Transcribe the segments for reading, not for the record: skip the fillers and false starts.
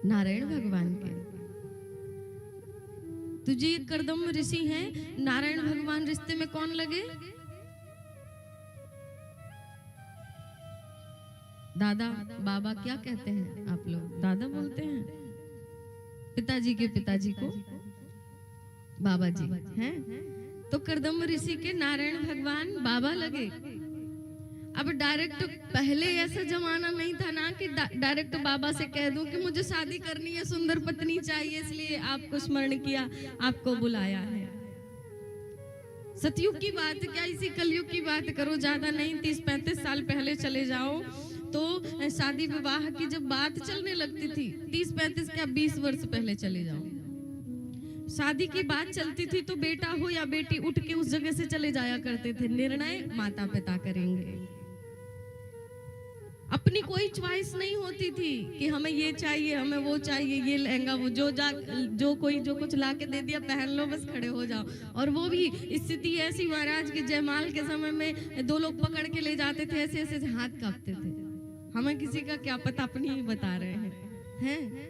नारायण भगवान के। तुझे एक करदम ऋषि हैं, नारायण भगवान रिश्ते में कौन लगे? दादा बाबा क्या कहते हैं आप लोग? दादा बोलते हैं। पिताजी के पिताजी को बाबा जी हैं। तो करदम ऋषि के नारायण भगवान बाबा लगे। अब डायरेक्ट पहले ऐसा जमाना नहीं था ना कि डायरेक्ट बाबा से कह दूं कि मुझे शादी करनी है, सुंदर पत्नी चाहिए, इसलिए आपको स्मरण किया, आपको बुलाया है। सतयुग की बात क्या, इसी कलयुग की बात करो, ज्यादा नहीं, 30-35 साल पहले चले जाओ तो शादी विवाह की जब बात चलने लगती थी, 30-35 क्या 20 वर्ष पहले चले जाओ, शादी की बात चलती थी तो बेटा हो या बेटी उठ के उस जगह से चले जाया करते थे। निर्णय माता पिता करेंगे, अपनी कोई च्वाइस नहीं होती थी कि हमें ये चाहिए, हमें वो चाहिए, ये लहंगा, वो जो कोई जो कुछ ला के दे दिया पहन लो, बस खड़े हो जाओ। और वो भी स्थिति ऐसी महाराज की जयमाल के समय में 2 लोग पकड़ के ले जाते थे, ऐसे ऐसे हाथ कांपते थे। हमें किसी का क्या पता, अपनी ही बता रहे हैं।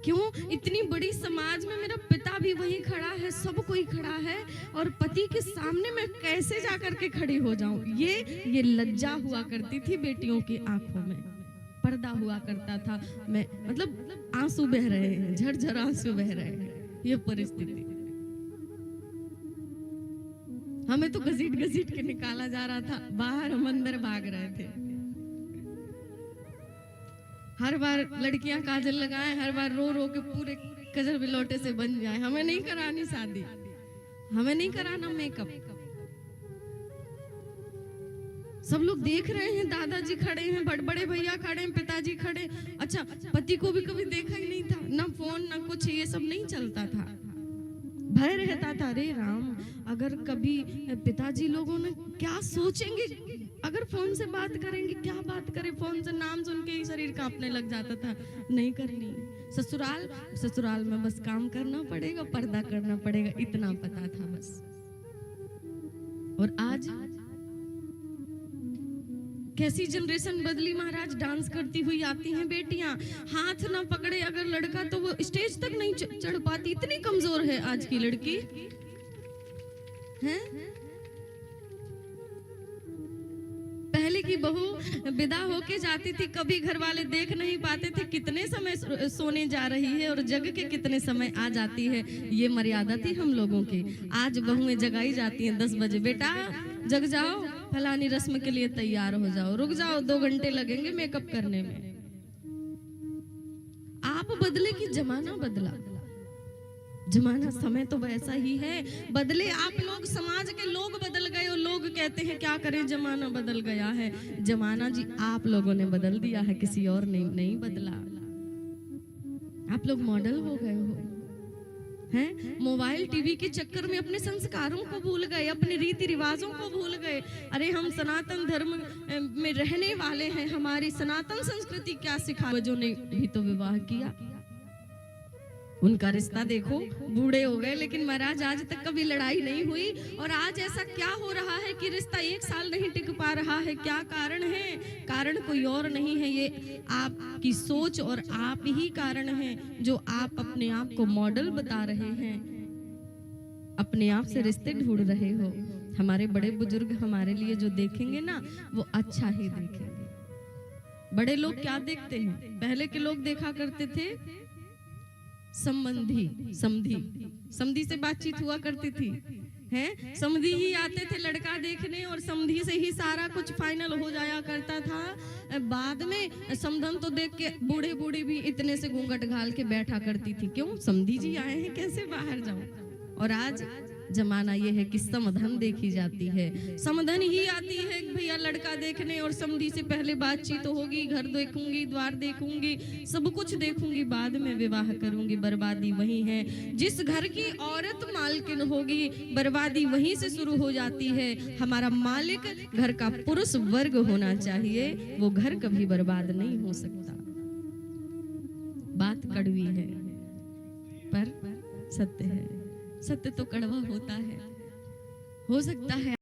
क्यों? इतनी बड़ी समाज में मेरा पिता भी वहीं खड़ा है, सब कोई खड़ा है, और पति के सामने मैं कैसे जाकर के खड़ी हो जाऊं? ये लज्जा हुआ करती थी बेटियों की आंखों में, पर्दा हुआ करता था। मैं मतलब आंसू बह रहे हैं, झरझर आंसू बह रहे हैं, ये परिस्थिति। हमें तो घसीट घसीट के निकाला जा रहा था बाहर, हम अंदर भाग रहे थे। हर बार लड़कियां काजल लगाएं, हर बार रो रो के पूरे कजल बिलौटे से बन जाए। हमें नहीं करानी शादी, हमें नहीं कराना मेकअप। सब लोग देख रहे हैं, दादाजी खड़े हैं, बड़े भैया खड़े हैं, पिताजी खड़े। अच्छा, पति को भी कभी देखा ही नहीं था, ना फोन ना कुछ, ये सब नहीं चलता था। भय रहता था, अरे राम, अगर कभी पिताजी लोगों ने क्या सोचेंगे, अगर फोन से बात करेंगे, क्या बात करें, फोन से नाम सुन के ही शरीर कांपने लग जाता था। नहीं करनी। ससुराल में बस काम करना पड़ेगा, पर्दा करना पड़ेगा, इतना पता था बस। और आज कैसी जनरेशन बदली महाराज, डांस करती हुई आती हैं बेटियां, हाथ ना पकड़े अगर लड़का तो वो स्टेज तक नहीं चढ़ पाती, इतनी कमजोर है आज की लड़की है। पहले की बहू विदा होके जाती थी, कभी घर वाले देख नहीं पाते थे कितने समय सोने जा रही है और जग के कितने समय आ जाती है, ये मर्यादा थी हम लोगों की। आज बहुएं जगाई जाती हैं 10 बजे, बेटा जग जाओ, फलानी रस्म के लिए तैयार हो जाओ, रुक जाओ 2 घंटे लगेंगे मेकअप करने में। आप बदले कि जमाना बदला? जमाना समय तो वैसा ही है, बदले आप लोग, समाज के लोग बदल गए, और लोग कहते हैं क्या करें, जमाना बदल गया है। जमाना जी आप लोगों ने बदल दिया है, किसी और ने नहीं बदला। आप लोग मॉडल हो गए हो हैं, मोबाइल टीवी के चक्कर में अपने संस्कारों को भूल गए, अपने रीति रिवाजों को भूल गए। अरे हम सनातन धर्म में रहने वाले हैं, हमारी सनातन संस्कृति क्या सिखा। जो ने भी तो विवाह किया, उनका रिश्ता देखो, बूढ़े हो गए लेकिन महाराज आज तक कभी लड़ाई नहीं हुई। और आज ऐसा क्या हो रहा है कि रिश्ता 1 साल नहीं टिक पा रहा है? क्या कारण है? कारण कोई और नहीं है, ये आपकी सोच और आप ही कारण है, जो आप अपने आप को मॉडल बता रहे हैं, अपने आप से रिश्ते ढूंढ रहे हो। हमारे बड़े बुजुर्ग हमारे लिए जो देखेंगे ना, वो अच्छा ही देखेंगे। बड़े लोग क्या देखते हैं? पहले के लोग देखा करते थे संबंधी, समधी से बातचीत हुआ करती थी, हैं? समधी ही आते थे लड़का देखने, और समधी से ही सारा कुछ फाइनल हो जाया करता था। बाद में समधन तो देख के बूढ़े बूढ़ी भी इतने से घूंघट घाल के बैठा करती थी, क्यों? समधी जी आए हैं, कैसे बाहर जाऊं। और आज जमाना ये है कि समधन देखी जाती है, समधन ही आती है भैया लड़का देखने, और समधी से पहले बातचीत होगी, घर देखूंगी, द्वार देखूंगी, सब कुछ देखूंगी, बाद में विवाह करूंगी। बर्बादी वही है, जिस घर की औरत मालकिन होगी, बर्बादी वहीं से शुरू हो जाती है। हमारा मालिक घर का पुरुष वर्ग होना चाहिए, वो घर कभी बर्बाद नहीं हो सकता। बात कड़वी है पर सत्य है, सत्य तो कड़वा होता है। हो सकता है